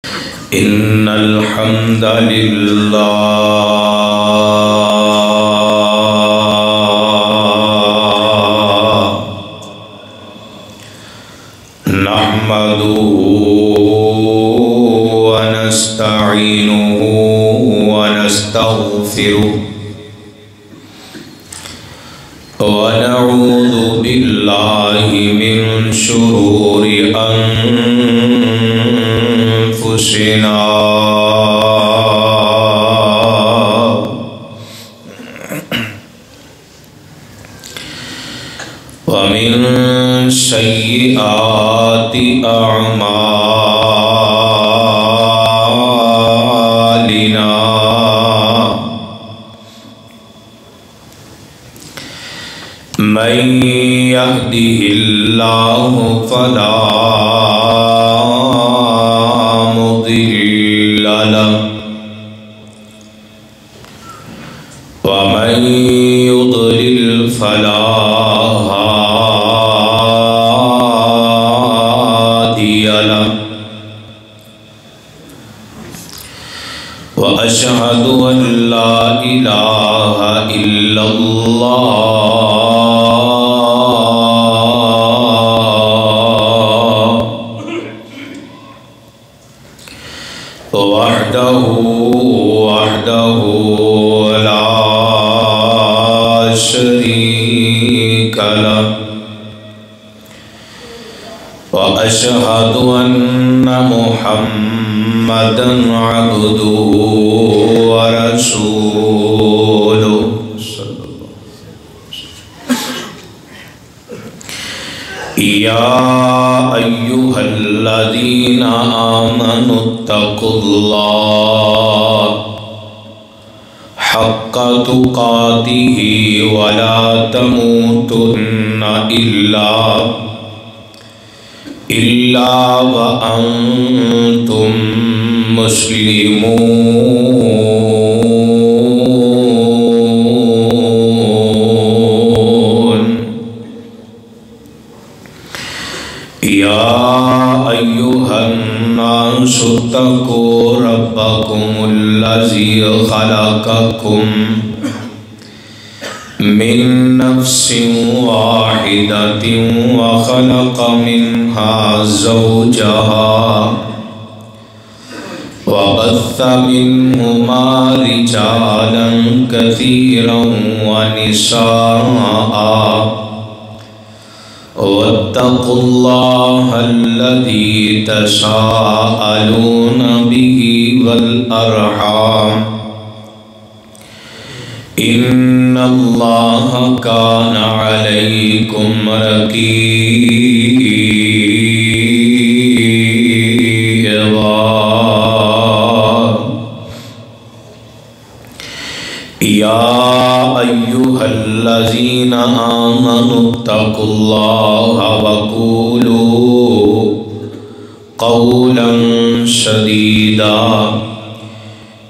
إن الحمد لله نحمده ونستعينه ونستغفره ونعوذ بالله من شرور أنفسنا ومن سيئات أعمالنا من يهده الله فلا مضل له ومن يضلل فلا هادي له وأشهد أن لا إله إلا الله وحده لا شريك له وأشهد أن محمدًا عبده ورسوله يا أيها الذين آمنوا اتقوا الله حق تقاته ولا تموتن إلا وأنتم مسلمون يا أيها الناس اتقوا ربكم الذي خلقكم من نفس واحدة وخلق منها زوجها وبث منهما رجالا كثيرا ونساء واتقوا الله الذي تساءلون به والأرحام إن الله كان عليكم رقيبا يا أيها الذين آمنوا اتقوا الله وقولوا قولا سديدا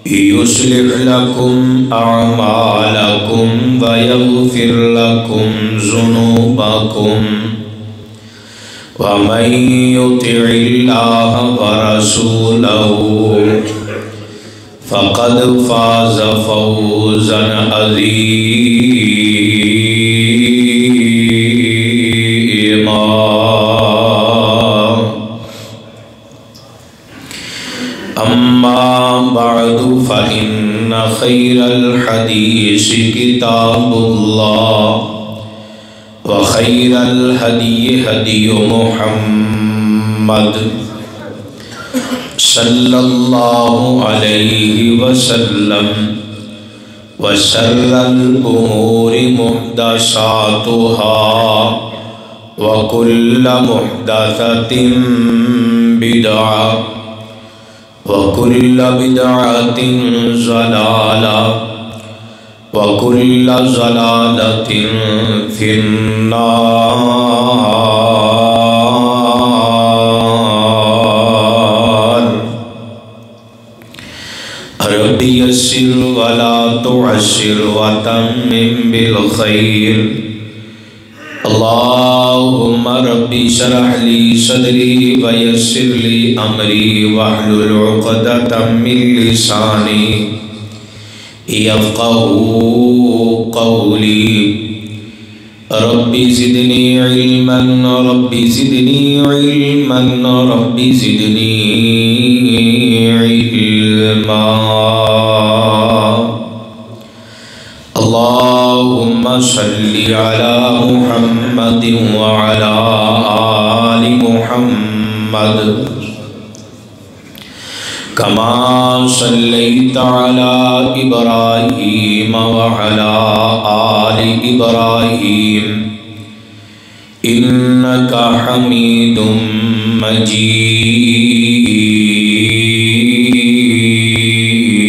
يصلح لكم أعمالكم ويغفر لكم ذنوبكم ومن يطع الله ورسوله فقد فاز فوزا عظيما أما بعد فإن خير الحديث كتاب الله وخير الهدي هدي محمد صلى الله عليه وسلم وشر الأمور محدثاتها وكل محدثة بدعة وكل بدعة ضلالة وكل ضلالة في النار رب يسر ولا تعسر وتمم بالخير اللهم رب اشرح لي صدري ويسر لي أمري واحلل عقدة من لساني يفقهوا قولي رب زدني علما رب زدني علما رب زدني علما اللهم صل على محمد وعلى آل محمد كما صليت على إبراهيم وعلى آل إبراهيم إنك حميد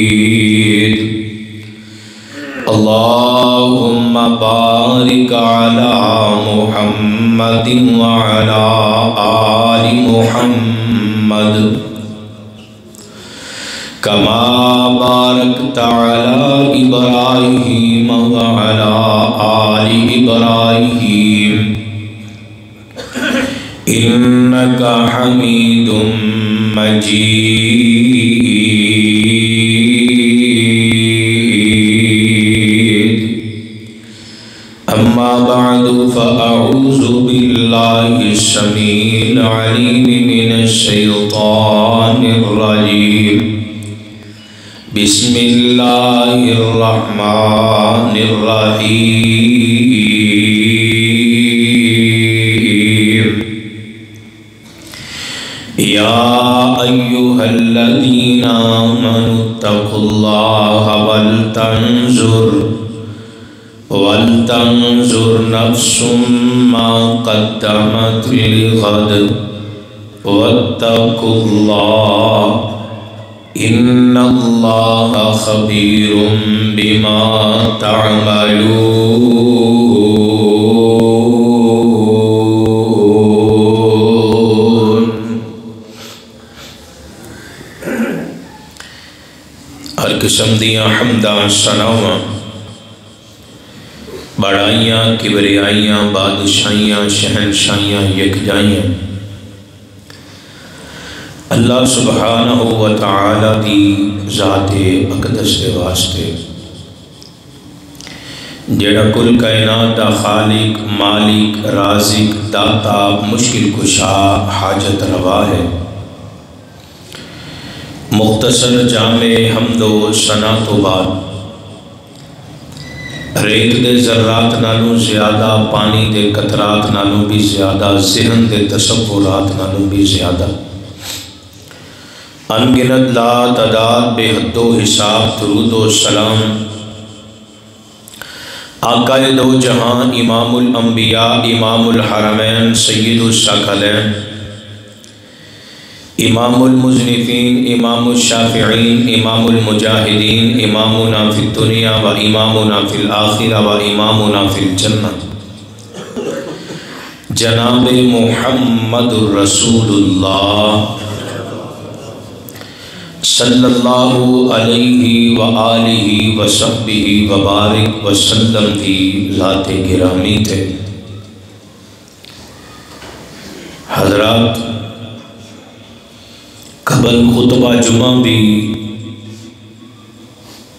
مجيد اللهم بارك على محمد وعلى آل محمد كما باركت على إبراهيم وعلى آل إبراهيم إنك حميد مجيد أما بعد فأعوذ بالله السميع العليم من الشيطان الرجيم بسم الله الرحمن الرحيم يا أيها الذين آمنوا اتقوا الله ولتنظر نفس ما قدمت لغد واتقوا الله إن الله خبير بما تعملون ہر قسم دیاں حمداں ثناواں بڑائیاں کبریائیاں بادشاہیاں شہنشاہیاں یکجائیاں اللہ سبحانہ و تعالی دی ذات اقدس دے واسطے جڑا کل کائنات دا خالق مالک رازق داتا مشکل کشا حاجت روا ہے مختصر جامع حمد و ثنا تو بعد ریت دے ذرات نالوں زیادہ پانی دے قطرات نالوں بھی زیادہ ذہن دے تصورات نالوں بھی زیادہ انگنت لا تعداد بے حد و حساب درود و سلام آقا دو جہاں امام الانبیاء امام الحرمین سید الثقلین امام المذنبین امام الشافعین امام المجاہدین امامنا فی الدنیا و امامنا فی الآخرہ و امامنا فی الجنہ جناب محمد الرسول اللہ صلی اللہ علیہ وآلہ وصحبہ وبارک وسلم کی ذات گرامی تھے حضرات قبل خطبہ جمعہ بھی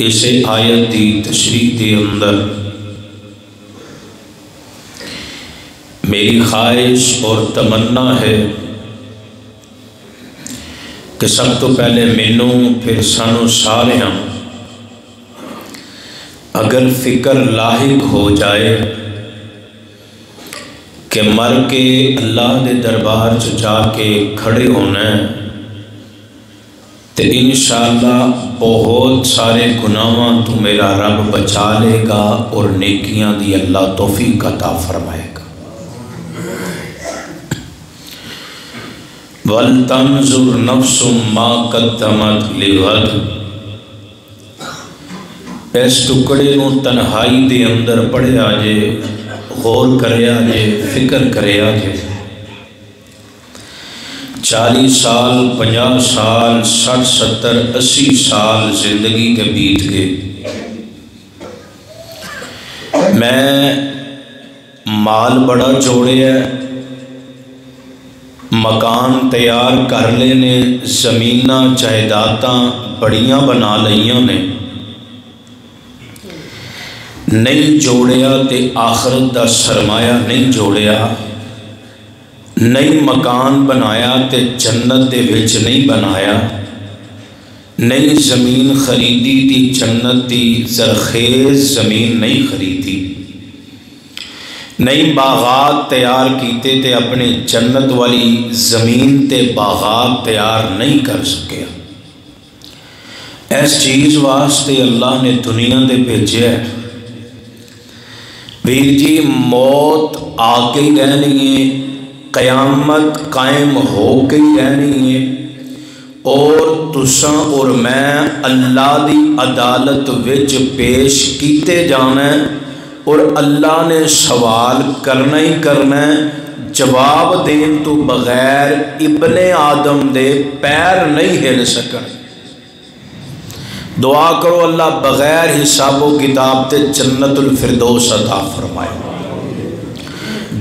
اسے آیت دی تشریح دے اندر میری خواہش اور تمنا ہے کہ سب تو پہلے مینوں پھر سانوں سارے ہم اگر فکر لاحق ہو جائے کہ مر کے اللہ دے دربار جا کے کھڑے ہونا ہے تو انشاءاللہ بہت سارے گناہاں تو میرا رب بچا لے گا اور نیکیاں دی اللہ توفیق عطا فرمائے گا وَلْتَنْظُرْ نَفْسٌ مَا قَدَّمَتْ لِغَدٍ اس ٹکڑے نو تنہائی دے اندر پڑھے آجے غور کرے آجے فکر کرے آجے 40 سال 50 سال 60 70 80 سال زندگی کے بیت گئے میں مال بڑا جوڑے ہے، مکان تیار کر لے نے، زمیناں جائیداداں بڑیاں بنا لئیاں نے، نہیں جوڑیا تے آخرت دا سرمایہ نہیں جوڑیا، نہیں مکان بنایا تے جنت دے وچ نہیں بنایا، نہیں زمین خریدی تی جنت دی زرخیز زمین نہیں خریدی، نہیں باغات تیار کیتے تے اپنے جنت والی زمین تے باغات تیار نہیں کر سکیا۔ اس چیز واسطے اللہ نے دنیا دے بھیجے ہے، ویر جی موت آ کے ہی رہنی ہے، قیامت قائم ہو کے ہی رہنی ہے، اور تساں اور میں اللہ دی عدالت وچ پیش کیتے جانا ہے، اور اللہ نے سوال کرنا ہی کرنا ہے، جواب دین تو بغیر ابن آدم دے پیر نہیں ہل سکن۔ دعا کرو اللہ بغیر حساب و کتاب تے جنت الفردوس عطا فرمائے۔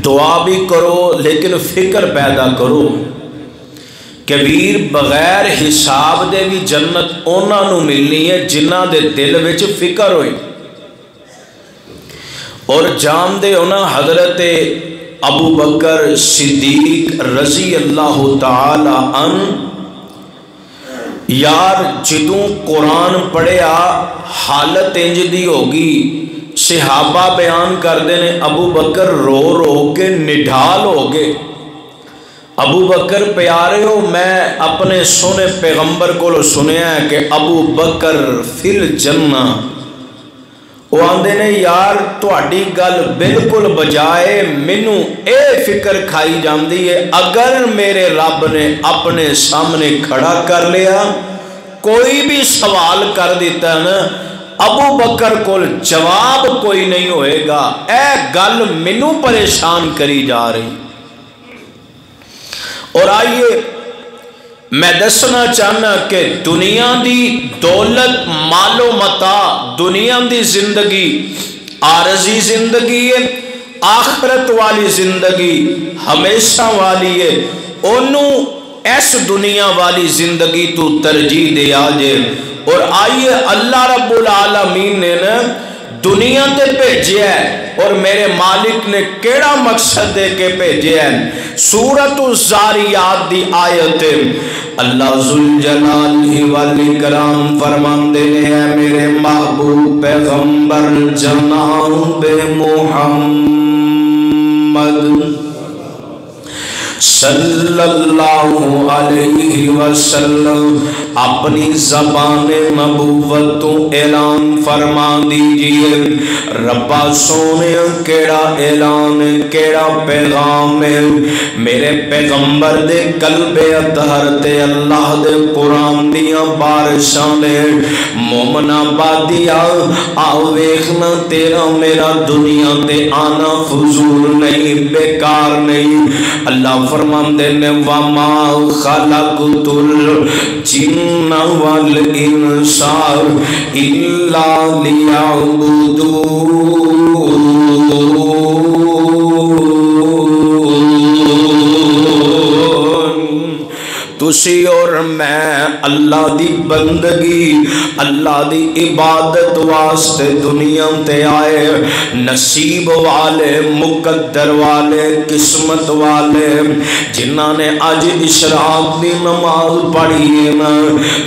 دعا بھی کرو لیکن فکر پیدا کرو کہ ویر بغیر حساب دے بھی جنت اونا نو ملنی ہے جنہ دے دل وچ فکر ہوئی۔ اور جان دے ہونا حضرت ابو بکر صدیق رضی اللہ تعالی عنہ، یار جدوں قرآن پڑھیا حالت انج دی ہوگی، صحابہ بیان کر دینے ابو بکر رو رو کے نڈھال ہو گئے۔ ابو بکر پیارے ہو، میں اپنے سنے پیغمبر کو سنیا ہے کہ ابو بکر فی الجنہ، وہ آندے نے یار تہاڈی گل بالکل بجائے مینوں اے فکر کھائی جاندی ہے، اگر میرے رب نے اپنے سامنے کھڑا کر لیا کوئی بھی سوال کر دیتا ہے نا، ابو بکر کو جواب کوئی نہیں ہوئے گا، اے گل مینوں پریشان کری جا رہی۔ اور آئیے میں دسنا چاہنا کہ دنیا دی دولت مال و متاع، دنیا دی زندگی عارضی زندگی ہے، آخرت والی زندگی ہمیشہ والی ہے، انہوں اس دنیا والی زندگی تو ترجیح دے آجے۔ اور آئیے اللہ رب العالمین نے نا دنیا تے بھیجے ہے، اور میرے مالک نے کیڑا مقصد دے کے بھیجے ہے۔ سورۃ الزاریات دی آیت اللہ ذوالجلال والاکرام فرماندے ہیں، میرے محبوب پیغمبر جناب محمد صلی اللہ علیہ وسلم اپنی زبان نبوت تو اعلان فرما دیجئے۔ ربا سونے کیڑا اعلان کیڑا پیغام ہے، میرے پیغمبر دے قلب اطہر تے اللہ دے قرآن دیاں بارشاں نے مومنا بادیا آو ویکھنا تیرا میرا دنیا تے آنا فضول نہیں، بیکار نہیں۔ اللہ فرماندے نے وَمَا خَلَقْتُ الْجِنَّ وَالْإِنسَ إِلَّا لِيَعْبُدُونِ۔ تسی اور میں اللہ دی بندگی اللہ دی عبادت واسطے دنیا تے آئے، نصیب والے مقدر والے قسمت والے جنہاں نے آج اشراق دی نماز پڑھی ہے نا،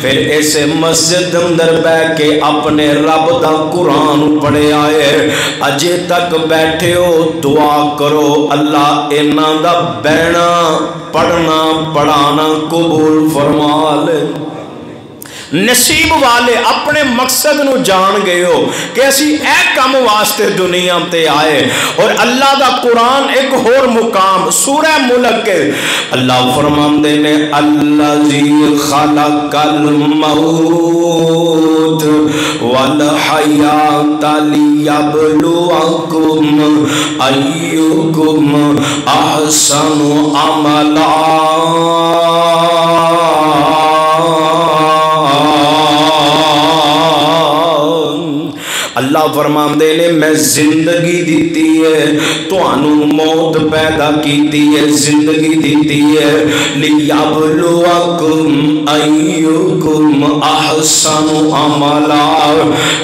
پھر ایسے مسجد اندر بیٹھ کے اپنے رب دا قرآن پڑھے آئے، اجے تک بیٹھے ہو دعا کرو اللہ انہاں دا بہنا پڑھنا پڑھانا قبول فرما لے۔ نصیب والے اپنے مقصد نو جان گئے ہو کہ اسی اے کم واسطے دنیا تے آئے، اور اللہ دا قرآن ایک اور مقام سورہ ملک کے اللہ فرماندے نے الذی خلق الموت والحیات لیبلوکم ایکم احسن عملا۔ اللہ فرماندے نے میں زندگی دیتی ہے تانوں موت پیدا کیتی ہے زندگی دیتی ہے لیبلوکم ایکم احسن عملا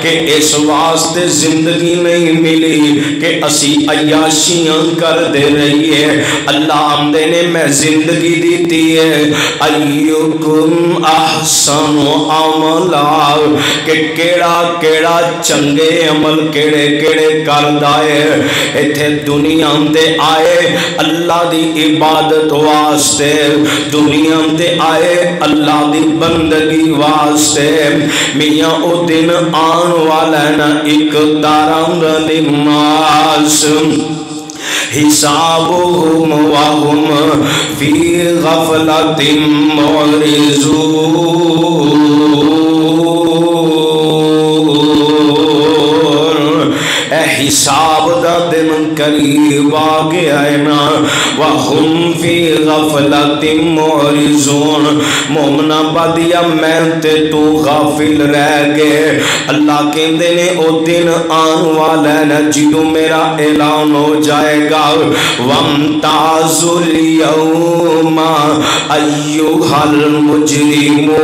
کہ اس واسطے زندگی نہیں ملی کہ اسی عیاشیاں کر دے رہی ہے اللہ آمدے نے میں زندگی دیتی ہے ایکم احسن عملا کہ کیڑا کیڑا چنگے عمل کیڑے کیڑے کردہ ہے ایتھے دنیا دے آئے اللہ دی عبادت واسطے دنیا دے آئے اللہ دی بندگی واسطے میاں او دن آن والا نا ایک داران للناس حسابهم وهم في غفلة معرضون حساب دا دن قریب آگے آئے نا وَهُمْ فِي غَفْلَةٍ مُعْرِضُونَ مومنہ بدیا میں تے تو غافل رہ گئے اللہ کہندے نے او دن آن والا ہے جدو میرا اعلان ہو جائے گا وَامْتَازُوا الْيَوْمَ أَيُّهَا الْمُجْرِمُونَ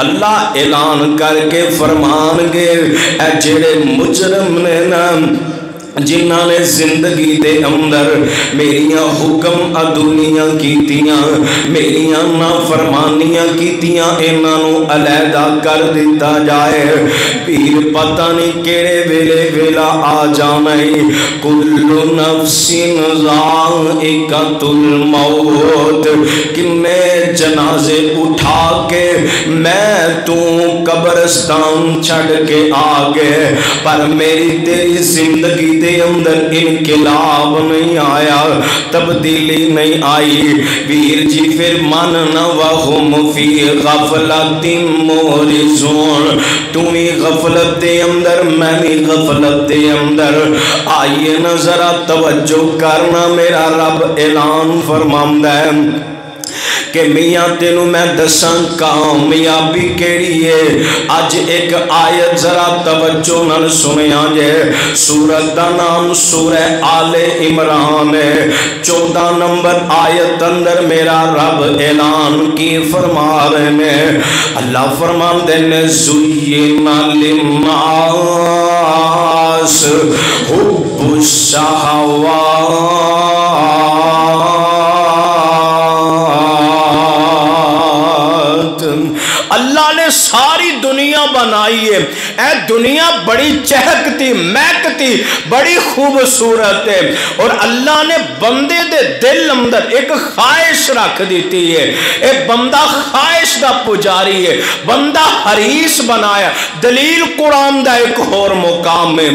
اللہ اعلان کر کے فرمان گے اے جڑے مجرم نے نام جنہ نے زندگی دے اندر میریاں حکم ادونیاں کیتیاں میریاں نافرمانیاں کیتیاں انہوں علیحدہ کر دیتا جائے پیر پتہ نہیں کیڑے ویلے ویلا آ جانا کل نفس ذائقۃ الموت کنے جنازے اٹھا کے میں تو قبرستان چھڑ کے آگے پر میری تیری زندگی دے اندر انقلاب نہیں آیا تبدیلی نہیں آئی ویر جی پھر ماننا وَهُمْ فِي غَفْلَةٍ مُعْرِضُونَ تمہیں غفلت دے اندر میں بھی غفلت دے اندر آئیے نہ ذرا توجہ کرنا میرا رب اعلان فرماندہ ہے کہ میاں تینوں میں دساں کامیابی کیڑی ہے آج ایک آیت ذرا توجہ نال سنیا جے سورت دا نام سورہ آل عمران ہے 14 نمبر آیت اندر میرا رب اعلان کی فرما رہے ہیں اللہ فرمان دینے زُيِّنَ لِلنَّاسِ حُبُّ الشَّهَوَاتِ اللہ نے ساری دنیا بنائی ہے اے دنیا بڑی چہکتی مہکتی بڑی خوبصورت ہے اور اللہ نے بندے دے دل اندر ایک خواہش رکھ دیتی ہے ایک بندہ خواہش دا پجاری ہے بندہ حریص بنایا دلیل قرآن دا ایک اور مقام ہے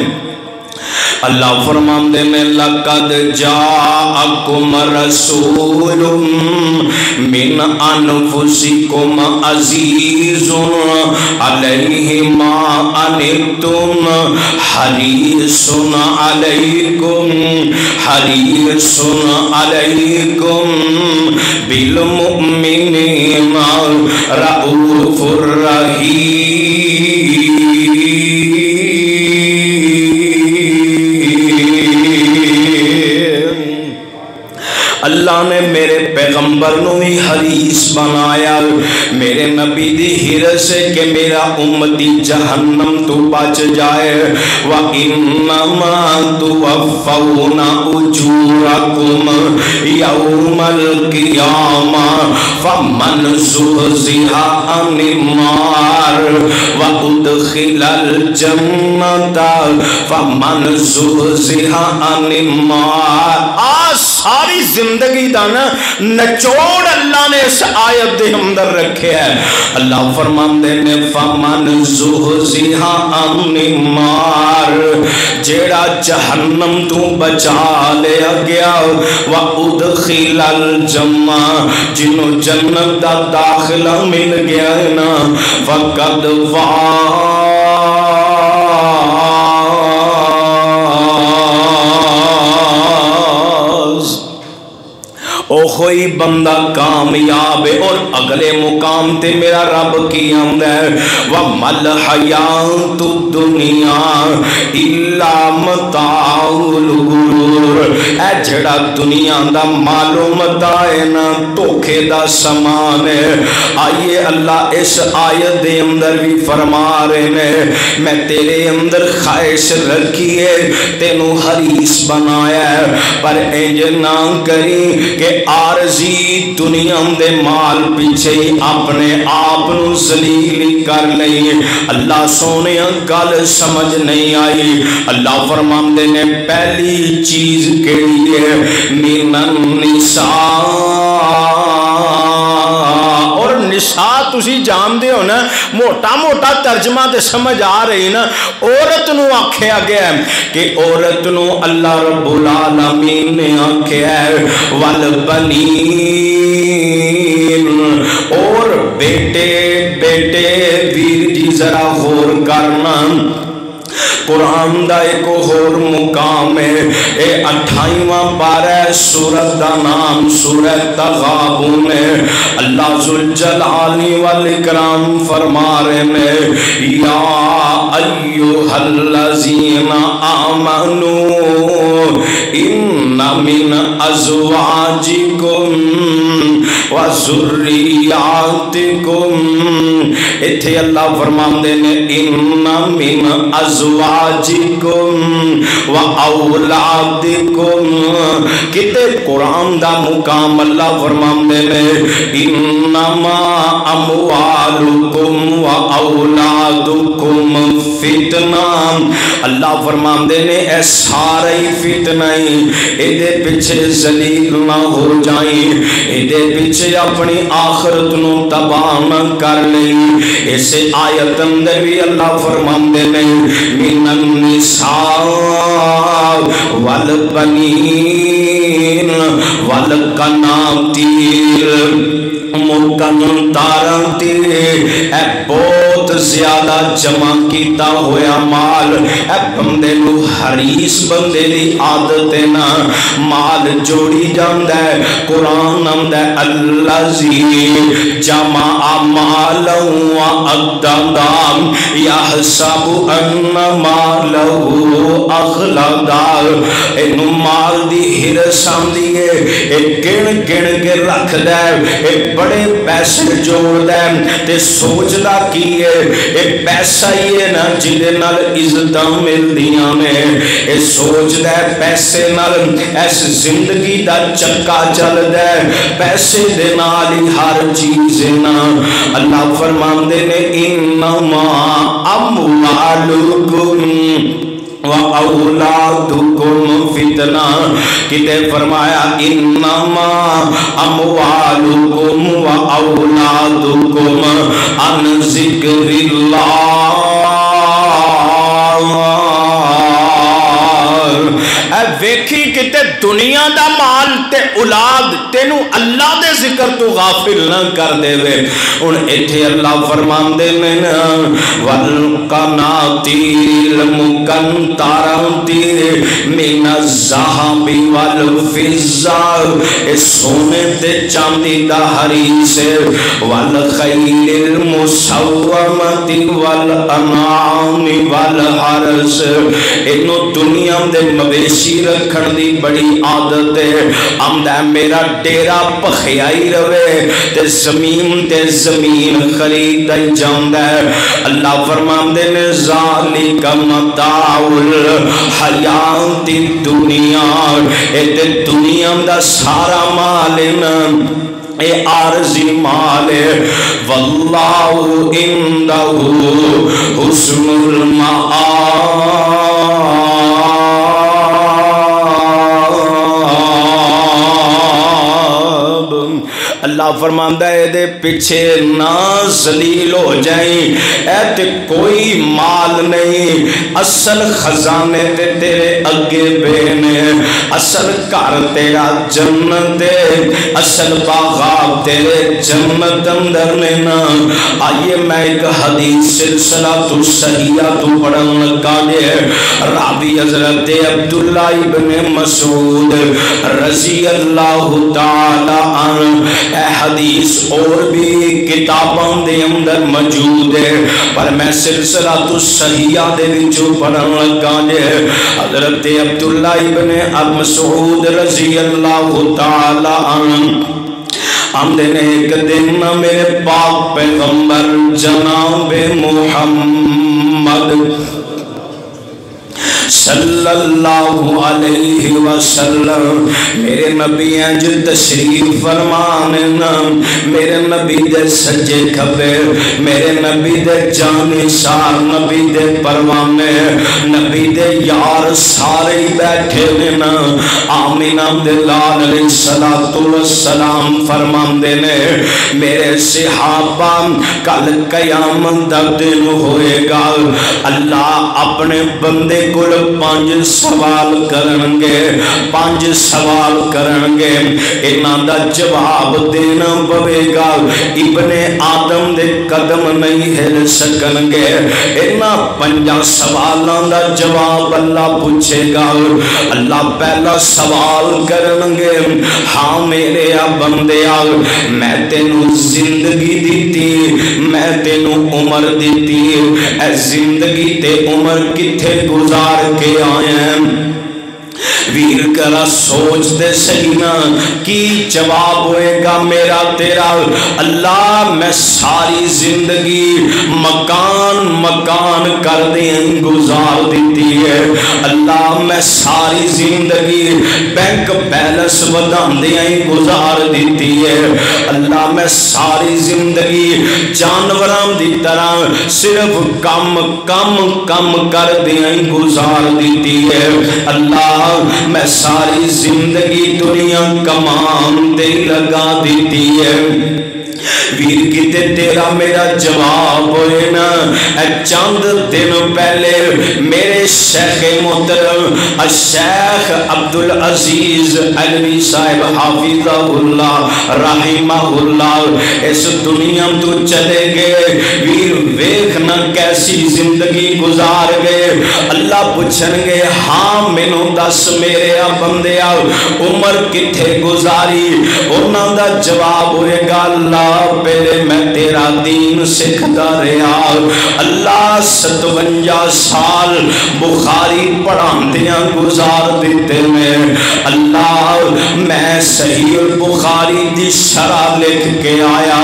اللہ فرماندے میں لَقَدْ جَاءَكُمْ رَسُولٌ مِّنْ أَنفُسِكُمْ عَزِيزٌ عَلَيْهِ مَا أَنِتُّمْ حَرِيصٌ عَلَيْكُمْ بِالْمُؤْمِنِينَ رَءُوفٌ رَحِيمٌ اللہ نے میرے پیغمبر نو ہی حریص بنایا میرے نبی دی حرص ہے کہ میرا امتی جہنم تو بچ جائے وَإِنَّمَا تُوَفَّوْنَ أُجُورَكُمْ يَوْمَ الْقِيَامَةِ فَمَنْ زُحْزِحَ عَنِ النَّارِ وَأُدْخِلَ الْجَنَّةَ فَمَنْ زُحْزِحَ عَنِ النَّارِ ساری زندگی دا نا نچوڑ اللہ نے اس آیت دے اندر رکھے ہے اللہ فرماندے نے فَمَنْ زُحْزِحَ عَنِ النَّارِ جیڑا جہنم تو بچا لیا گیا وَأُدْخِلَ الْجَنَّةَ جنہوں جنت دا داخلہ مل گیا ہے نا فَقَدْ او ہوئی بندہ کامیاب ہے۔ اور اگلے مقام تے میرا رب کی آمد ہے وَمَا الْحَيَاةُ الدُّنْيَا إِلَّا مَتَاعُ الْغُرُورِ، اے جڑا دنیا دا مالو متاع ہے نا دھوکے دا سامان ہے۔ آئیے اللہ اس آیت دے اندر بھی فرما رہے ہیں میں تیرے اندر خواہش رکھی ہے تینوں حریص بنایا ہے، پر انج نہ کری کہ عارضی دنیا دے مال پیچھے ہی اپنے آپ نو ذلیل کر لئی۔ اللہ سونے گل سمجھ نہیں آئی۔ اللہ فرماندے نے پہلی چیز کیڑی ہے من النساء، اور نساء تسی جان دے ہو نا موٹا موٹا ترجمہ تے سمجھ آ رہی نا، عورت نو آکھیا گیا ہے کہ عورت نو اللہ رب العالمین نے آکھیا ہے والبنین، اور بیٹے بیٹے ویر جی ذرا غور کرنا قرآن دا ایک اور مقام ہے، اے 28واں پارہ سورت دا نام سورت تغابن ہے۔ اللہ ذوالجلال والاکرام فرما رہے ہیں یا ایھا الذین آمنوا ان من ازواجکم وذریاتکم، اتھے اللہ فرماندے نے ان من ازواجکم و اولادکم، کتے قرآن دا مقام اللہ فرماندے نے انما اموالکم و اولادکم فتنہ، اللہ فرماندے نے اے سارے فتنہ ایدے پیچھے ذلیل نہ ہو جائیں، ایدے پیچھے اپنی آخرت نو تباہ نہ کر لیں۔ اسے آیت اندر بھی اللہ فرماندے نے من النساء والبنین والقناطیر مقنطرۃ، اے بہت زیادہ جمع کیتا ہویا مال، اے بندے نو حریص بندے دی عادت ہے نا مال جوڑی جاندا ہے۔ قرآن آندا ہے الذی جمع مالا وعددا یحسب ان مالہ اخلدا، اینو مال دی ہرس آندی ہے، اے گن گن کے رکھ دے، اے بڑے پیسے جوڑ دے تے سوچدا کی ہے اے پیسہ ہی ہے نا جدے نال عزتاں ملدیاں نے، اے سوچ دے پیسے نال اس زندگی دا چکا چل دے، پیسے دے نال ہی ہر چیز نا۔ اللہ فرماندے نے انما اموالکم و اولادکم فتنہ، کتے فرمایا انما اموالکم و اولادکم عن ذکر اللہ، اے ویکھی کتے دنیا دا مال تے اولاد تینو اللہ دے ذکر تو غافل نہ کر دے وے۔ ان ایتھے اللہ فرماندے نے والقناطیر المقنطرۃ من الذھب والفضہ، اے سونے تے چاندی دا حریص ہے، والخیل المسومۃ والانعام والحرث، اینو دنیا دے مویشی رکھن دی بڑی عادت ہے، آمدہ میرا ڈیرا پخیائی روے تے زمین خرید جاندہ ہے۔ اللہ فرماندے نے ذالک متاع الحیات الدنیا، اے تے دنیا دا سارا مال اے عارضی مال ہے، واللہ عندہ حسن المآب، اللہ فرماندا ہے دے پیچھے نہ ذلیل ہو جائیں، اے تے کوئی مال نہیں، اصل خزانے تے تیرے اگے پے نے، اصل گھر تیرا جنت ہے، اصل باغات تیرے جنت اندر نے نا۔ آئیے میں ایک حدیث سلسلہ تو صحیحہ تو پڑھن لگا دے، راوی حضرت عبداللہ ابن مسعود رضی اللہ تعالی عنہ، اے حدیث اور بھی کتاباں دے اندر موجود ہے، پر میں سلسلہ تو صحیحہ دے وچوں پڑھن لگا دے۔ حضرت عبداللہ ابن مسعود رضی اللہ تعالی عنہ آمدے نے ایک دن میرے پاک پیغمبر جناب محمد صلی اللہ علیہ وسلم، میرے نبی ہیں جو تشریف فرمانے نا، میرے نبی دے سجے کھبے، میرے نبی دے جانشار، نبی دے پروانے، نبی دے یار سارے بیٹھے نا۔ آمینہ دے لال علیہ السلام فرماندے نے میرے صحابہ کل قیامت دا دن ہوئے گا، اللہ اپنے بندے کو 5 سوال کرنگے، 5 سوال کرنگے، انہاں دا جواب دینا پوے گا، ابن آدم دے قدم نہیں ہل سکنگے، انہاں 5 سوالاں دا جواب اللہ پوچھے گا۔ اللہ پہلا سوال کرنگے، ہاں میرے بندے میں تینوں زندگی دیتی، میں تینوں عمر دیتی، اے زندگی تے عمر کتھے گزار کے آئے ہیں؟ ویر کرا سوچ دے سینا کی جواب ہوئے گا میرا تیرا؟ اللہ میں ساری زندگی مکان کر دیں گزار دیتی ہے، اللہ میں ساری زندگی بینک بیلنس ودان دیں گزار دیتی ہے، اللہ میں ساری زندگی جانوران دی طرح صرف کم کر دیں گزار دیتی ہے، اللہ میں ساری زندگی دنیا کمان دے لگا دیتی ہے۔ ویر کتے تیرا میرا جواب ہوئے نا، چند دن پہلے میرے شیخ محترم الشیخ عبدالعزیز علوی صاحب حافظہ اللہ رحمہ اللہ اس دنیا تو چلے گئے، ویر ویکھنا کیسی زندگی گزار گئے۔ اللہ پوچھن گے ہاں مینوں دس میرے بندے عمر کتھے گزاری؟ انہاں دا جواب ہوئے گا اللہ پہلے میں تیرا دین سکھدا رہا، اللہ 57 سال بخاری پڑھاندیاں گزار دیتے میں، اللہ میں صحیح البخاری دی شرح لکھ کے آیا،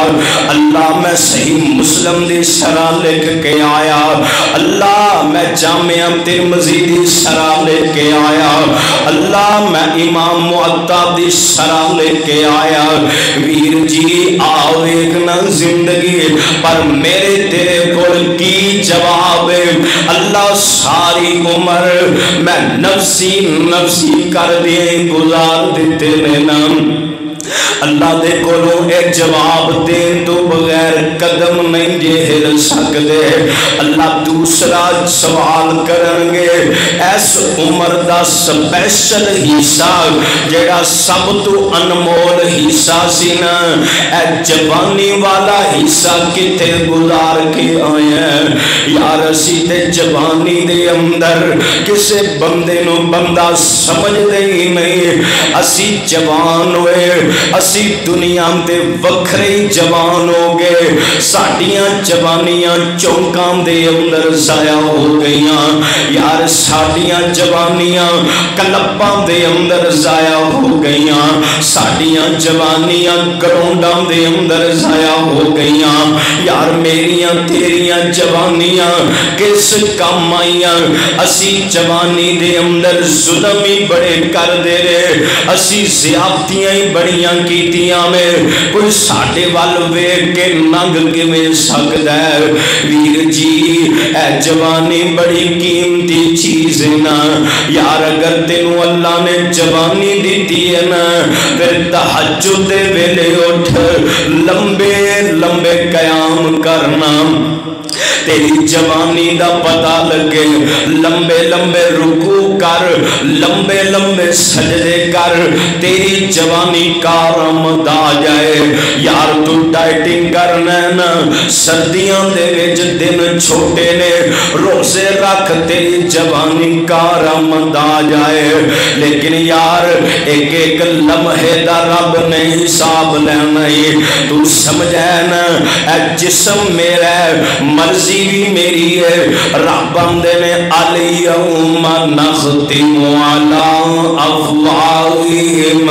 اللہ میں صحیح مسلم دی شرح لکھ کے آیا، اللہ میں جامعہ ترمذی دی شرح لکھ کے آیا، اللہ میں امام معطا دی شرح لکھ کے آیا۔ ویر جی آؤ ایک نہ زندگی پر میرے تیرے کول کی جواب ہے؟ اللہ ساری عمر میں نفسی کر دیے گزار دیتے لینا، اللہ دے کولوں ایک جواب دین تو بغیر قدم نہیں جے ہل سکدے۔ اللہ دوسرا سوال کرنگے، اس عمر دا سپیشل حصہ جیڑا سب تو انمول حصہ سی نا، اے جوانی والا حصہ کتے گزار کے آئے ہیں؟ یار اسی تے جوانی دے اندر کسے بندے نو بندہ سمجھ دے ہی نہیں، اسی جوان ہوئے، اسی دنیا تے وکھرے جوان ہو گئے، ساڑیاں جوانیاں چونکاں دے اندر ضائع ہو گئیاں، یار ساڑیاں جوانیاں کلپاں دے اندر ضائع ہو گئیاں، ساڑیاں جوانیاں گرونڈاں دے اندر ضائع ہو گئیاں، یار میریاں تیریاں جوانیاں کس کام آئیاں؟ اسی جوانی دے اندر ظلم ہی بڑے کر دے رہے، اسی زیادتیاں ہی بڑیاں کیتیاں میں، کوئی ساڑے وال ویک کے نہ منگ کیویں سکدا ہے؟ ویر جی اے جوانی بڑی قیمتی چیز ہے نا یار، اگر تینوں اللہ نے جوانی دیتی ہے نا پھر تہجد دے ویلے اٹھ لمبے لمبے قیام کرنا، تیری جوانی دا پتہ لگے، لمبے لمبے رکوع کر، لمبے لمبے سجدے کر، تیری جوانی کارآمد آ جائے۔ یار تو ڈائٹنگ کرنا ہے نا، سردیاں دے وچ دن چھوٹے نے، روزے رکھ، تیری جوانی کارآمد آ جائے، لیکن یار ایک ایک لمحے دا رب نے حساب لینا ہے۔ تو سمجھے نا اے جسم میرا ہے، مرضی بھی میری ہے، رب بندے نے الیوم نختم علی افواہہم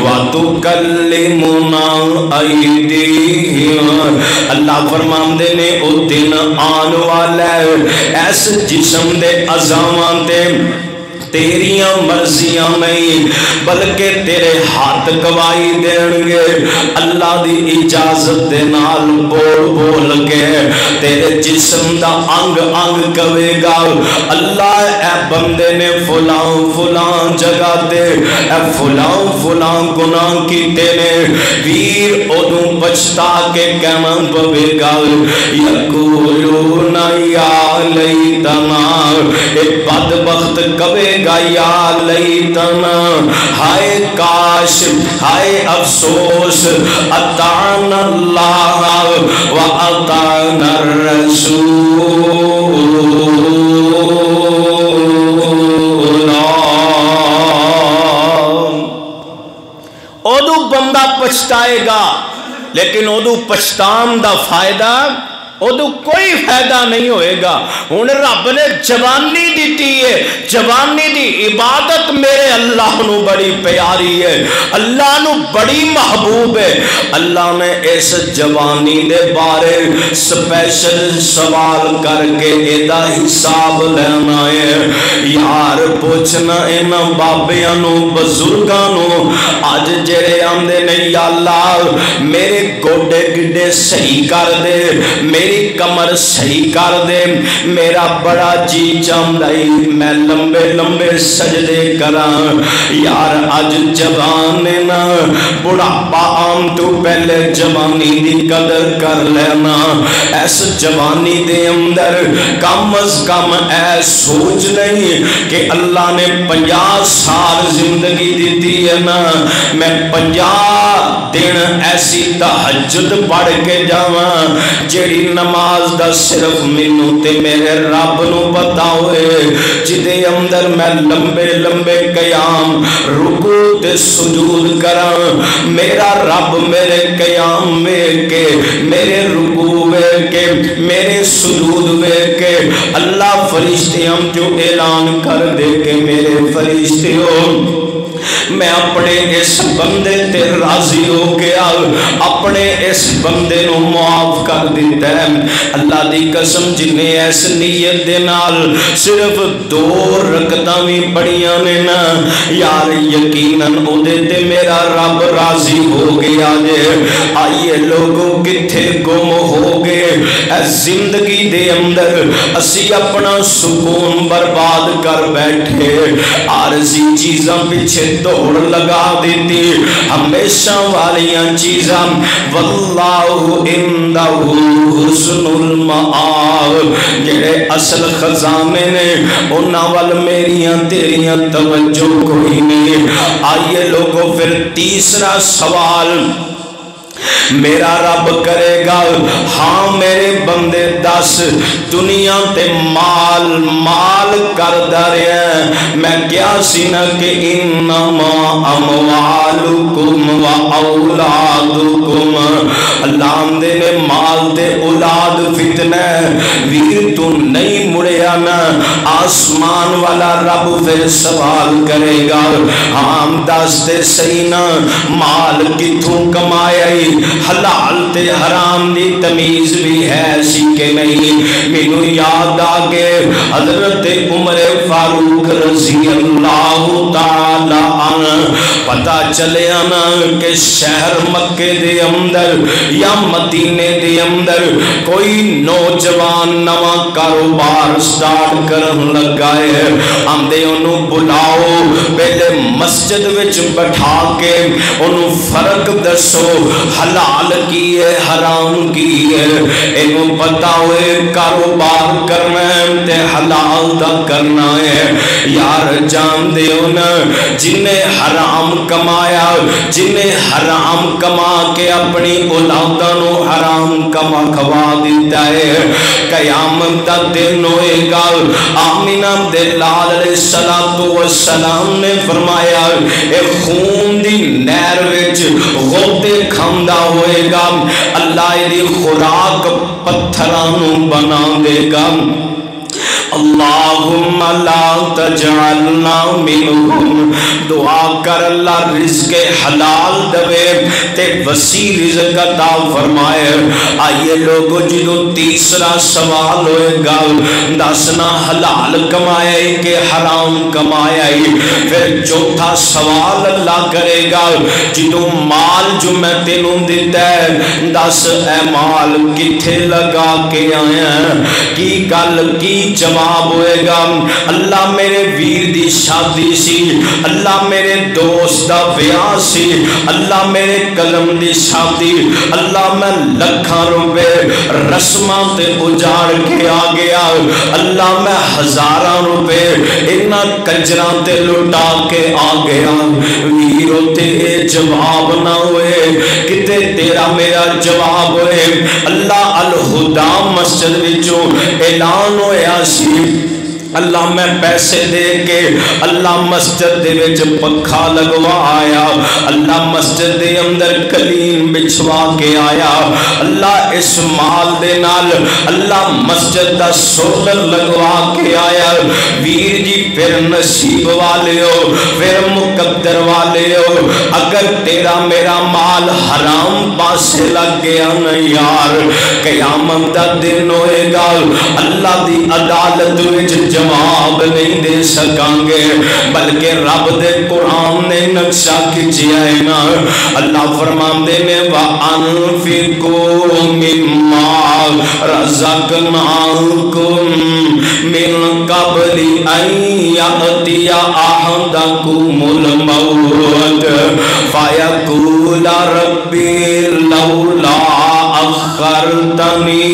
وتکلمنا ایدیہم، اللہ فرماندے نے او دن آن والا ہے، اس جسم دے اعضاء تے تیریاں مرضیاں نہیں بلکہ تیرے ہاتھ گواہی دین گے، اللہ دی اجازت دے نال بول بول کے تیرے جسم دا انگ انگ کہے گا اللہ اے بندے نے فلاں فلاں جگہ تے اے فلاں فلاں گناہ کیتے نے، ویر ادوں پچھتا کے کہنا پوے گا یقولون یا لیتنا، اے بدبخت کہے گا یا لیتنا، ہائے کاش، ہائے افسوس، اطعنا اللہ و اطعنا الرسول۔ ادو بندہ پچھتائے گا، لیکن ادو پچھتان دا فائدہ ادو کوئی فائدہ نہیں ہوئے گا۔ ہن رب نے جوانی دیتی ہے، جوانی دی عبادت میرے اللہ نو بڑی پیاری ہے، اللہ نو بڑی محبوب ہے۔ اللہ نے اس جوانی دے بارے سپیشل سوال کر کے ایدہ حساب لینا ہے۔ یار پوچھنا اینا بابیاں نو بزرگاں نو آج جڑے آندے نے یا اللہ میرے گوڑے گڈے صحیح کر دے، میری کمر صحیح کر دے، میرا بڑا جی چاہندائی میں لمبے لمبے سجدے کراں۔ یار اج جوان نا بڑھاپا آن تو پہلے جوانی دی قدر کر لینا، اس جوانی دے اندر کم از کم اے سوچ نہیں کہ اللہ نے 50 سال زندگی دیتی ہے نا، میں 50 دن ایسی تہجد پڑھ کے جاواں جیڑی نماز دا صرف مینوں تے میرے رب نو پتا ہوئے، جدے اندر میں لمبے لمبے قیام رکوع تے سجود کراں، میرا رب میرے قیام ویکھ کے، میرے رکوع ویکھ کے، میرے سجود ویکھ کے اللہ فرشتیاں جو اعلان کر دے کہ میرے فرشتیوں میں اپنے اس بندے تے راضی ہو گیا، اپنے اس بندے نو معاف کر دیتا ہے۔ اللہ دی قسم جنہیں اس نیت دے نال صرف 2 رکعتاں بھی پڑھیاں نے نا، یار یقیناً او دے تے میرا رب راضی ہو گیا جے۔ آئیے لوگوں کتھے گم ہو گئے اس زندگی دے اندر، اسی اپنا سکون برباد کر بیٹھے، عارضی چیزاں پیچھے دوڑ لگا دیتی، ہمیشہ والیاں چیزاں واللہ عندہ حسن المآب، جڑے اصل خزانے نے انہاں وال میریاں تیریاں توجہ کوئی نہیں۔ آئیے لوگوں پھر تیسرا سوال میرا رب کرے گا، ہاں میرے بندے دس دنیا تے مال مال کر داریا، میں کیا سینا کہ انما اموالکم و اولادکم، اللہ آمدے نے مال تے اولاد فتنہ، ویر تو نہیں مڑیا نا، آسمان والا رب پھر سوال کرے گا، ہاں دس دے سینا مال کتھوں کمایا، حلال تے حرام دی تمیز بھی ہے سی کہ نہیں. مینوں یاد آ گئے حضرت عمر فاروق رضی اللہ تعالی عنہ پتہ چلیا نا کہ شہر مکے دے اندر یا مدینے دے اندر کوئی نوجوان نواں کاروبار سٹارٹ کرن لگا ہے. آندے انہوں بلاؤ پہلے مسجد وچ بٹھا کے انہوں فرق دسو حلال کی ہے حرام کی ہے. انہوں پتہ ہوئے کاروبار کرنا ہے تے حلال دا کرنا ہے. یار جان دے ہونا جنہیں حرام کمایا جنہیں حرام کما کے اپنی اولاداں نو حرام کما کھوا دیتا ہے قیامت دا دن ہوئے گا. آمینہ دے لال علیہ السلام نے فرمایا اے خون دی نہر وچ غوطے کھاندا ہوئے گا اللہ دی خوراک پتھراں نو بنا دے گا. اللہم لا تجعلنا منہم. دعا کر اللہ رزق حلال دوے تے وسیع رزق عطا فرمائے. آئیے لوگو جدو تیسرا سوال ہوئے گا دسنا حلال کمائے کہ حرام کمائے. پھر چوتھا سوال اللہ کرے گا جدو مال جو میں تینوں دیتا ہے دس اے مال کتھے لگا کے آیا کی گل کی جواب ہوئے گا. اللہ میرے ویر دی شادی سی اللہ میرے دوست دا بیاہ سی اللہ میرے قلم دی شادی اللہ میں لکھاں روپے رسماں تے اجاڑ کے آ گیا اللہ میں ہزاراں روپے انہاں کنجراں تے لٹا کے آ گیا. ویرو تے جواب نہ ہوئے کتے تیرا میرا جواب ہوئے. اللہ الہدا مسجد وچوں اعلان ہویا سی اللہ میں پیسے دے کے اللہ مسجد دے وچ پکھا لگوا آیا اللہ مسجد دے اندر کلیم بچھوا کے آیا اللہ اس مال دے نال اللہ مسجد دا سولر لگوا کے آیا. ویر جی پھر نصیب والے ہو پھر مقدر والے ہو اگر تیرا میرا مال حرام پاسے لگ گیا نا یار قیامت دا دن ہوئے گا اللہ دی عدالت وچ جواب نہیں دے سکاں گے بلکہ رب دے قرآن نے نقشہ کھچیا ہے نا. اللہ فرماندے نے وَأَنفِقُوا مِمَّا رَزَقْنَاكُم مِّن قَبْلِ أَن يَأْتِيَ أَحَدَكُمُ الْمَوْتُ فَيَقُولَ رَبِّي لَوْلَا أَخَّرْتَنِي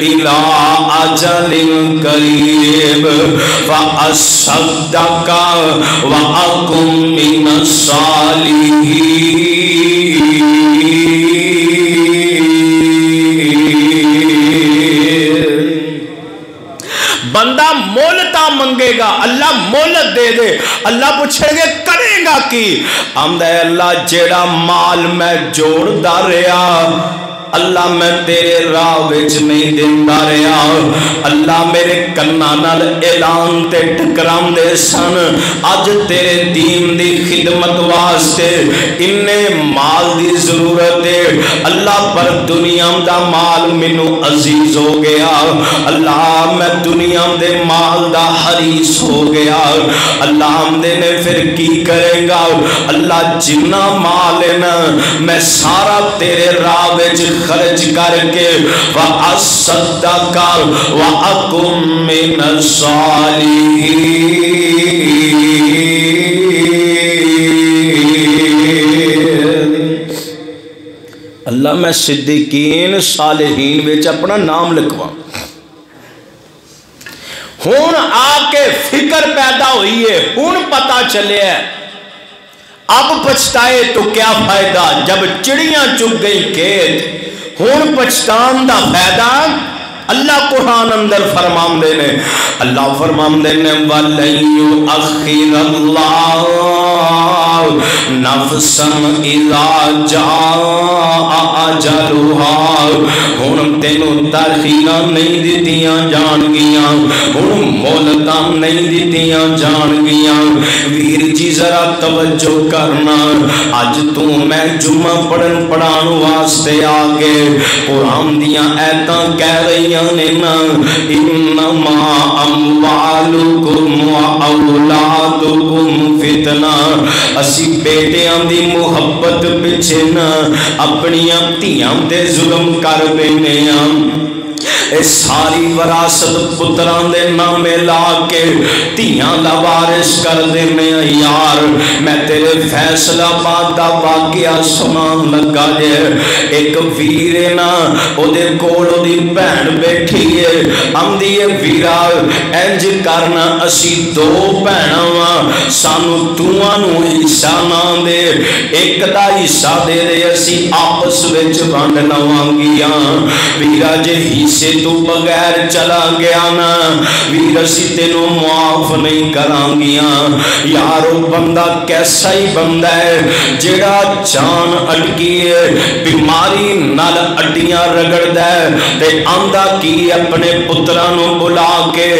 إِلَىٰ أَجَلٍ قَرِيبٍ فَأَصَّدَّقَ وَأَكُن مِّنَ الصَّالِحِينَ. بندہ مولتا منگے گا اللہ مولت دے دے. اللہ پوچھے گے کرے گا کی آمدہ اللہ جیڑا مال میں جوڑ دا رہا اللہ میں تیرے راہ وچ نہیں دیندا رہا اللہ میرے کنا نال اعلان تے ٹکرام دے سن اج تیرے دین دی خدمت واسطے اننے مال دی ضرورت ہے اللہ پر دنیا دا مال مینوں عزیز ہو گیا اللہ میں دنیا دے مال دا حریص ہو گیا. اللہ آمدے نے پھر کی کرے گا اللہ جنہ مال ہے نا میں سارا تیرے راہ وچ خرچ کر کے وَأَصَّدَّقَ وَأَكُن مِّنَ الصَّالِحِينَ. اللہ میں صدیقین صالحین وچ اپنا نام لکھوا. ہون آ کے فکر پیدا ہوئی ہے ہون پتا چلے ہے اب پچھتائے تو کیا فائدہ جب چڑیاں چگ گئی کھیت ہون پچھتان دا فائدہ. اللہ قرآن اندر فرمان دینے اللہ فرمان دینے وَلَن يُؤَخِّرَ اللَّهُ نَفْسًا إِذَا جَاءَ أَجَلُهَا. ہن تینوں تاخیراں نہیں دتیاں جان گیاں ہن مہلتاں نہیں دتیاں جان گیاں. ویر جی ذرا توجہ کرنا، اج تو میں جمعہ پڑھن پڑھان واسطے آگے قرآن دیاں ایتاں کہہ رہیاں نے نا، انما اموالکم و اولادکم فتنہ، اسی بیٹیاں دی محبت پچھے نا اپنیاں دھیاں تے ظلم کر بینے ہاں، اے ساری وراثت پتران دے نامے لا کے دھیاں دا وارث کر دینے یار۔ میں تیرے فیصلہ باد دا واقعہ سنان لگا جے، ایک ویرے نا او دے کولو دی بہن بیٹھی ہے، آندی ہے ویرا انج کرنا اسی دو بہناں واں، سانو دوواں نو حصہ نہ دے، ایک دا حصہ دے دے اسی آپس وچ ونڈ لواںگیاں۔ ویرا جے حصے تو بغیر چلا گیا نا ویر اسی تینوں معاف نہیں کرانگیاں۔ یارو بندہ کیسا ہی بندہ ہے جڑا جان اٹکی ہے، بیماری نال اڈیاں رگڑ دے تے آندہ کی اپنے پترانوں بلا کے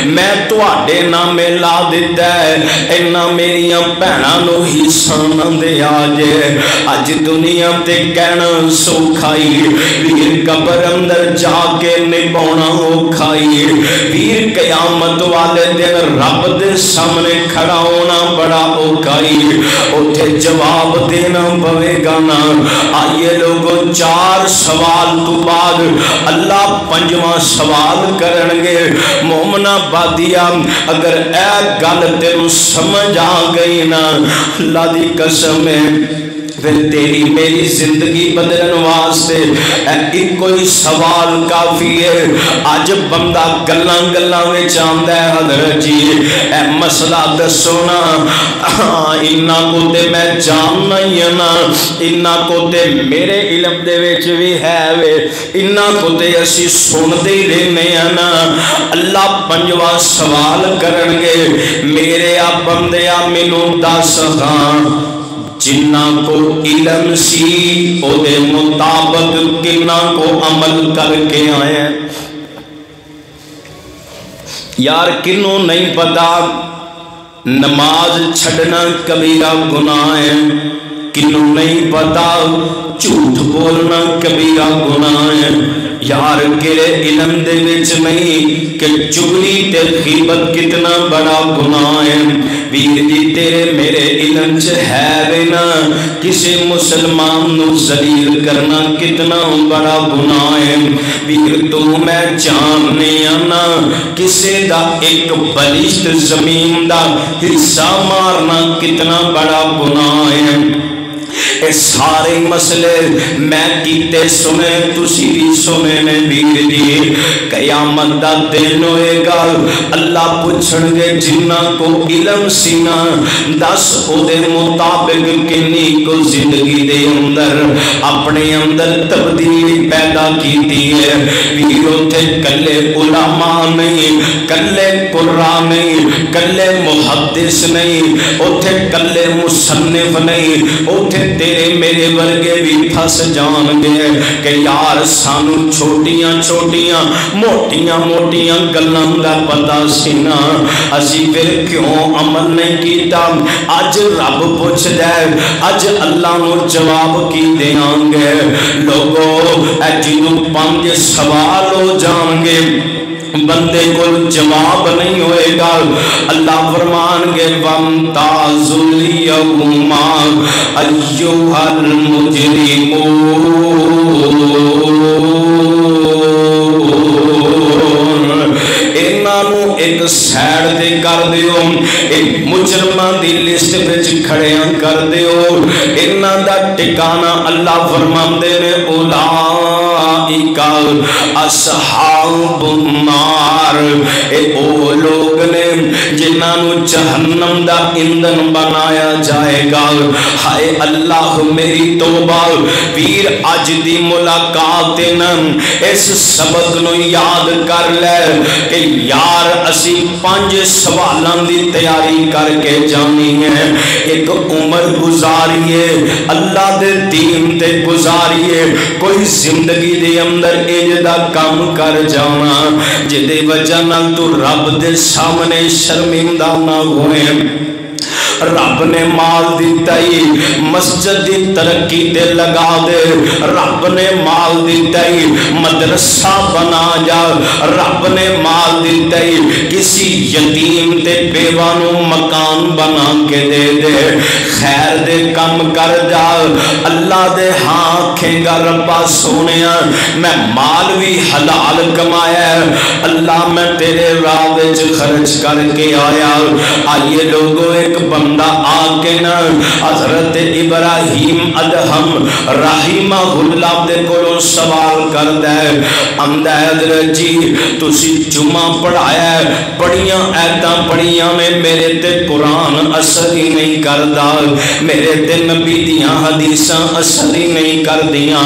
میں تواڈے نامے لا دیتا ہے، اینا میریاں بہنانوں ہی سان دے آجے۔ اج دنیا تے کہنا سوکھائی، ویر قبر اندر جا کے نبھونا ہو کھائی، ویر قیامت والے دن رب دے سامنے کھڑا ہونا بڑا اوکھائی، اوتھے جواب دینا پوے گا نا۔ آئیے لوگوں چار سوال تو بعد اللہ پنجواں سوال کرنگے۔ مومنہ بادیا اگر اے گل تینوں سمجھ آ گئی نا اللہ دی قسم ہے پھر تیری میری زندگی بدلن واسطے ایک کوئی سوال کافی ہے۔ آج بندہ گلاں گلاں وچ آندا ہے حضرت جی اے مسئلہ دسو نا، انہاں کو تے میں جاننا ہی ہے نا، انہاں کو تے میرے علم دے وچ بھی ہے وے، انہاں کو تے اسی سن دے ہی رہنے ہیں نا۔ اللہ پنجواں سوال کرنگے، میرے آ بندیا مینوں دس ہاں جنہ کو علم سی او دے مطابق کنہ کو عمل کر کے آئے ہیں؟ یار کنوں نہیں پتا نماز چھڑنا کبیرہ گناہ ہے، کنوں نہیں پتا جھوٹ بولنا کبیرہ گناہ ہے، یار کیرے علم دے وچ نہیں کہ چگلی تے غیبت کتنا بڑا گناہ ہے۔ ویر جی تیرے میرے علم چ ہے وے نا کسی مسلمان نو ذلیل کرنا کتنا بڑا گناہ ہے۔ ویر تو میں جاننے نا کسی دا ایک بلشت زمین دا حصہ مارنا کتنا بڑا گناہ ہے۔ اے سارے مسئلے میں کیتے سنے تسی بھی سنے نے ویر جی، قیامت دا دن ہوئے گا اللہ پوچھن گے جنہ کو علم سینا دس او دے مطابق کنی کو زندگی دے اندر اپنے اندر تبدیلی پیدا کیتی ہے۔ ویرو تھے کلے علماء نہیں، کلے قرآن نہیں، کلے محدث نہیں، اوتھے کلے مصنف نہیں، اوتھے تیرے میرے ورگے بھی پھس جان گے کہ یار سانو چھوٹیاں چھوٹیاں موٹیاں موٹیاں گلاں دا پتہ سینا، اسی پھر کیوں عمل نہیں کیتا؟ اج رب پوچھ دے، اج اللہ نو جواب کی دیاں گے۔ لوگو اے جنوں 5 سوال ہو جان گے بندے کو جواب نہیں ہوئے گا، اللہ فرمان گے وَامْتَازُوا الْيَوْمَ أَيُّهَا الْمُجْرِمُونَ۔ انہوں ایک سیڈ دے کر دیو، ایک مجرمہ دی لسٹ وچ کھڑیاں کر دیو، انہاں دا ٹھکانہ اللہ فرماندے نے اولئک اصحاب النار، اے او لوگ نے جنہاں نو جہنم دا ایندھن بنایا جائے گا۔ ہائے اللہ میری توبہ، پیر اج دی ملاقات نا اس سبق نو یاد کر لے کہ یار اسی 5 سوالاں دی تیاری کر کے جانی ہے۔ ایک عمر گزاریے اللہ دے دین تے گزاریے، کوئی زندگی دے اندر انج دا کام کر جانا جدے وجہ نال تو رب دے سامنے شرمندہ نہ ہوئے۔ رب نے مال دیتا ہی مسجد دی ترقی تے لگا دے، رب نے مال دیتا ہی مدرسہ بنا جا، رب نے مال دیتا ہی کسی یتیم تے بیوانو مکان بنا کے دے دے، خیر دے کم کر جا، اللہ دے ہاں آکھیں گا ربا سونیا میں مال بھی حلال کمایا ہے، اللہ میں تیرے راہ وچ خرچ کر کے آیا۔ آئیے لوگوں ایک بندہ آکے نا حضرت ابراہیم ادہم رحمہ اللہ دے کولوں سوال کردا ہے، آندا ہے حضرت جی تسی جمعہ پڑھایا ہے، بڑیاں ایتاں پڑھیاں میں میرے تے قرآن اثر ہی نہیں کردا، میرے تے نبی دیاں حدیثاں اثر ہی نہیں کردیاں۔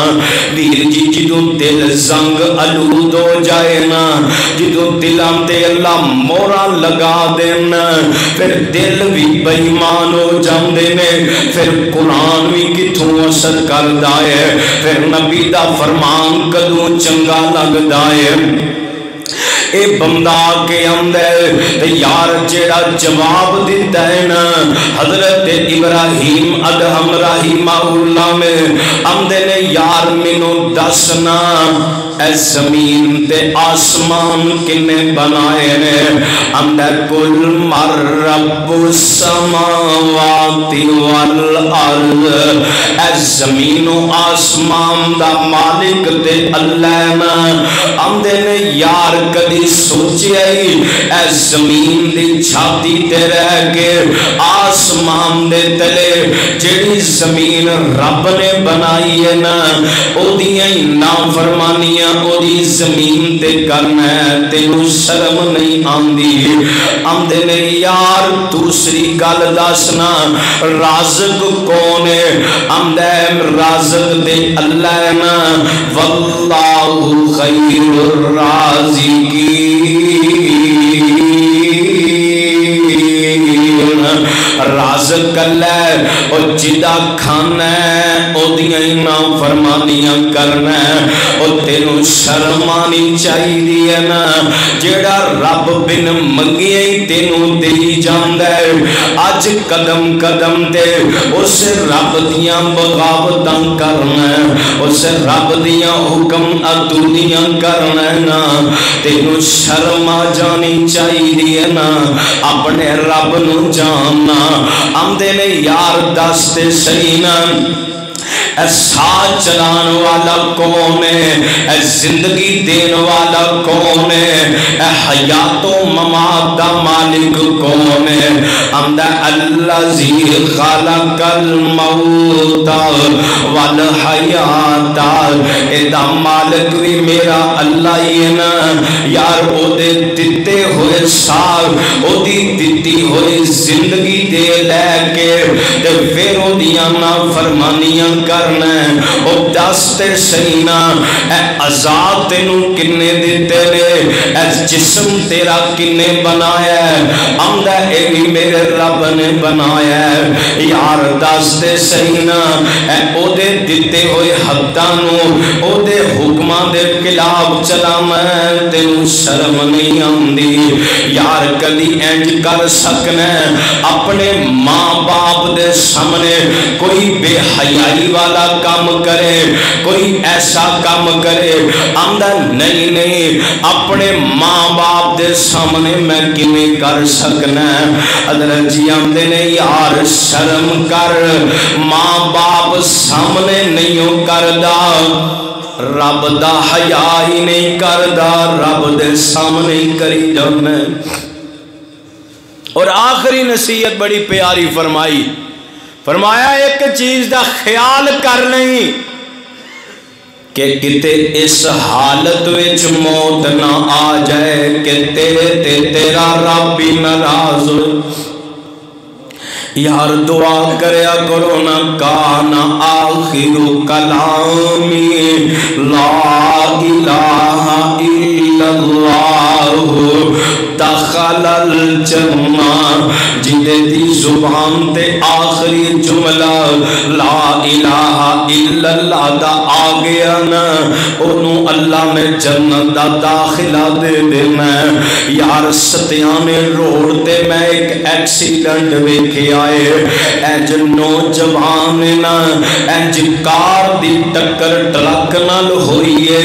ویر جی جدوں دل زنگ آلود ہو جائے نا، جدوں دلاں تے اللہ مورا لگا دینا، پھر دل بھی بے ایمان ہو جاندے نے، پھر قرآن بھی کتھوں اثر کردا ہے، پھر نبی دا فرمان کدوں چنگا لگدا ہے۔ اے بندہ کے اندر یار جیڑا جواب دیتا ہے نا حضرت ابراہیم ادہم رحمہ اللہ میں آندے نے یار مینوں دسنا اے زمین تے آسمان کنے بنائے نے، آندا کل مر رب السماوات والارض، اے زمین و آسمان دا مالک تے اللہ نا، آندے نے یار کدی سوچیا ہی اے زمین دی چھاتی تے رہ کے آسمان دے تلے جیڑی زمین رب نے بنائی ہے نا او دیاں ہی نافرمانیاں او دی زمین تے کرنا ہے، تینوں شرم نہیں آندی؟ آندے نے یار دوسری گل دسنا رازق کون ہے؟ آندا ہے رازق دے اللہ ہے نا، واللہ خیر الرازقین، رازق اللہ ہے اور جدا کھانا ہے او دیاں نافرمانیاں کرنا ہے، او تینوں شرم آنی چاہیے نا، جیڑا رب بن منگیا ہی تینوں دے جاندا ہے، اج قدم قدم تے اس رب دیاں بغاوتاں کرنا ہے، اس رب دیاں حکم ادونیاں کرنا ہے نا، تینوں شرم آ جانی چاہیے نا، اپنے رب نو جاننا۔ آندے نے یار دستے صحیح نا اے ساتھ چلان والا کون ہے، اے زندگی دین والا کون ہے، اے حیات و ممات دا مالک کون ہے؟ آندا الذی خلق الموت والحیات، اے دا مالک بھی میرا اللہ ہی ہے نا، یار او دے دتے ہوئے سال او دی دتی ہوئی زندگی دے لے کے تے پھر او دیاں نافرمانیاں کرنا ہے، او دستے سینا اے عذاب تینوں کنے دیتے نے، اے جسم تیرا کنے بنایا ہے؟ آندا اے بھی میرے رب نے بنایا ہے، یار دستے سینا اے او دے دیتے ہوئے حداں نو او دے حکماں دے خلاف چلا میں تینوں شرم نہیں آندی؟ یار کدی انج کر سکنا اپنے ماں باپ دے سامنے کوئی بے حیائی والا کام کرے، کوئی ایسا کام کرے؟ آندا نہیں نہیں، اپنے ماں باپ دے سامنے میں کیویں کر سکنا؟ حضرت جی آندے نے یار شرم کر، ماں باپ سامنے نہیں کردا، رب دا حیا ہی نہیں کردا، رب دے سامنے کری جانا۔ اور آخری نصیحت بڑی پیاری فرمائی، فرمایا ایک چیز دا خیال کر نہیں کہ کتے اس حالت وچ موت نہ آ جائے کہ تیرے تے تیرا رب بھی ناراض ہو۔ یار دعا کریا کرو نا، کانا آخر کلامی لا الہ الا اللہ دخل الجنہ، جدے دی زبان تے آخری جملہ لا الہ الا اللہ دا آ گیا نا انہوں اللہ نے جنت دا داخلہ دے دینا ہے۔ یار ستیانے روڈ تے میں ایک ایکسیڈنٹ ویکھے آئے، اینج نوجوان نا اینج کار دی ٹکر ٹرک نال ہوئی ہے،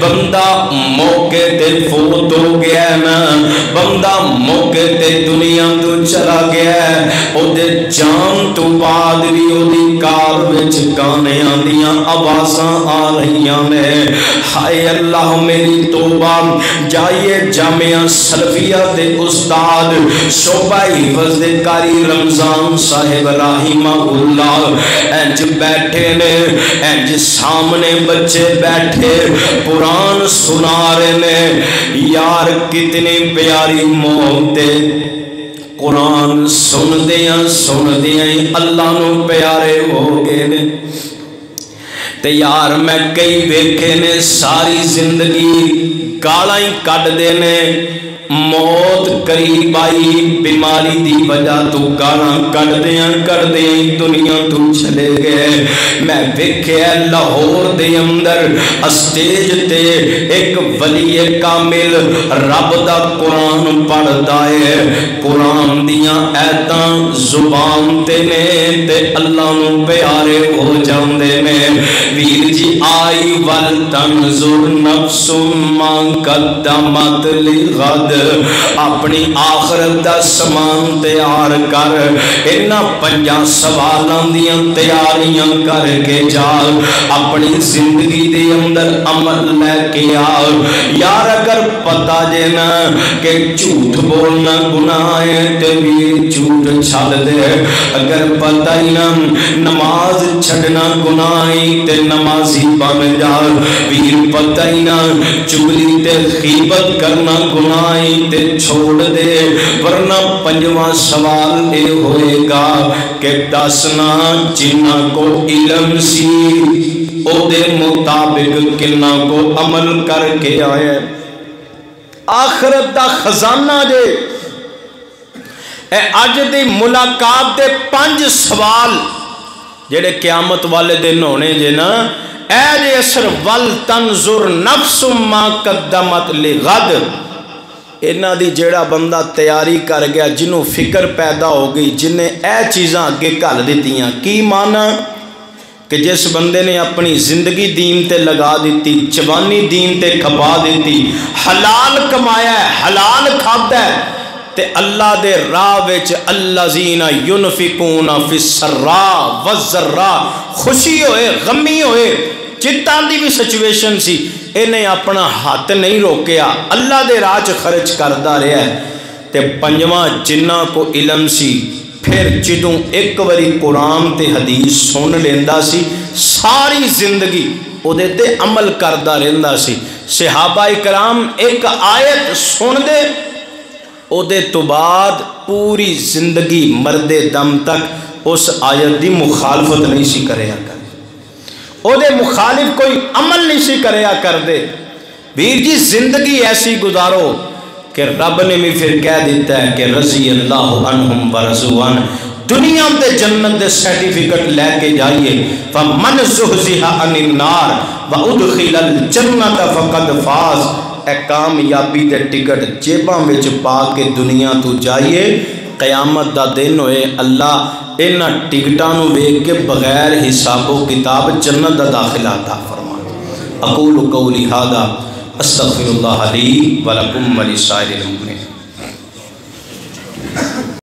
بندہ موقع تے فوت ہو گیا نا، بندہ موقع تے دنیا تو چلا گیا ہے، او دے جان تو بعد بھی او دی کار وچ گانے آندیاں آوازاں آ رہیاں نے۔ ہائے اللہ میری توبہ، جائیے جامعہ سلفیہ دے استاد شعبہ حفظ دے قاری رمضان صاحب رحمہ اللہ اینج بیٹھے نے، اینج سامنے بچے بیٹھے قرآن سنا رہے نے۔ یار کتنی پیاری موت ہے، قرآن سن دیاں اللہ نو پیارے ہو گئے نے۔ تے یار میں کئی ویکھے نے ساری زندگی گالاں ہی کٹ دے نے، موت قریب آئی بیماری دی وجہ تو گالاں کٹ دیاں دنیا تو چلے گئے۔ میں ویکھیا لاہور دے اندر اسٹیج تے ایک ولی کامل رب دا قرآن پڑھدا ہے، قرآن دیاں ایتاں زبان تے نے تے اللہ نو پیارے ہو جاندے نے۔ ویر جی آئی ولتنظر نفس ما قدمت لغد، اپنی آخرت دا سامان تیار کر، انہاں پنجاں سوالاں دیاں تیاریاں کر کے جا، اپنی زندگی دے اندر عمل لے کے آ۔ یار اگر پتہ جے نا کہ جھوٹ بولنا گناہ ہے تے بھی جھوٹ چھڈ دے، اگر پتہ ہی نا نماز چھڈنا گناہ ہے تے نمازی بن جا، ویر پتہ ہی نا چگلی تے غیبت کرنا گناہ ہے تے چھوڑ دے، ورنہ پنجواں سوال اے ہوئے گا کہ دسنا جنہ کو علم سی او دے مطابق کنہ کو عمل کر کے آئے۔ آخرت دا خزانہ جے اے اج دی ملاقات دے 5 سوال جڑے قیامت والے دن ہونے جے نا، اے جے اثر ولتنظر نفس ما قدمت لغد، انہاں دی جیڑا بندہ تیاری کر گیا، جنہوں فکر پیدا ہو گئی، جنہیں اے چیزاں اگے گھل دیتیاں، کی مانا کہ جس بندے نے اپنی زندگی دین تے لگا دیتی، جوانی دین تے کھپا دیتی، حلال کمایا ہے، حلال کھاتا ہے، تے اللہ دے راہ وچ الذین ینفقون فی السراء والضراء، خوشی ہوئے غمی ہوئے جتاں دی بھی سچویشن سی، انہیں اپنا ہاتھ نہیں روکیا، اللہ دے راہ چ خرچ کردا رہا ہے۔ تے پنجواں جنہ کو علم سی، پھر جدوں ایک واری قرآن تے حدیث سن لیندا سی، ساری زندگی او دے تے عمل کردا رہندا سی۔ صحابہ کرام ایک آیت سن دے او دے تو بعد پوری زندگی مرد دم تک اس آیت دی مخالفت نہیں سی کریا کر، او دے مخالف کوئی عمل نہیں سی کریا کر دے۔ ویر جی زندگی ایسی گزارو کہ رب نے بھی پھر کہہ دیتا ہے کہ رضی اللہ عنہم ورضوا عنہ، دنیا دے جنت دے سرٹیفکیٹ لے کے جائیے، فمن زحزح عن النار وادخل الجنت فقد فاز، اے کامیابی دے ٹکٹ جیباں وچ پا کے دنیا تو جائیے، قیامت دا دن ہوئے اللہ انہاں ٹکٹاں نو ویکھ کے بغیر حساب و کتاب جنت دا داخلہ عطا فرما۔ اقول قولی ھذا استغفر اللہ لی ولکم ولسائر المؤمنین۔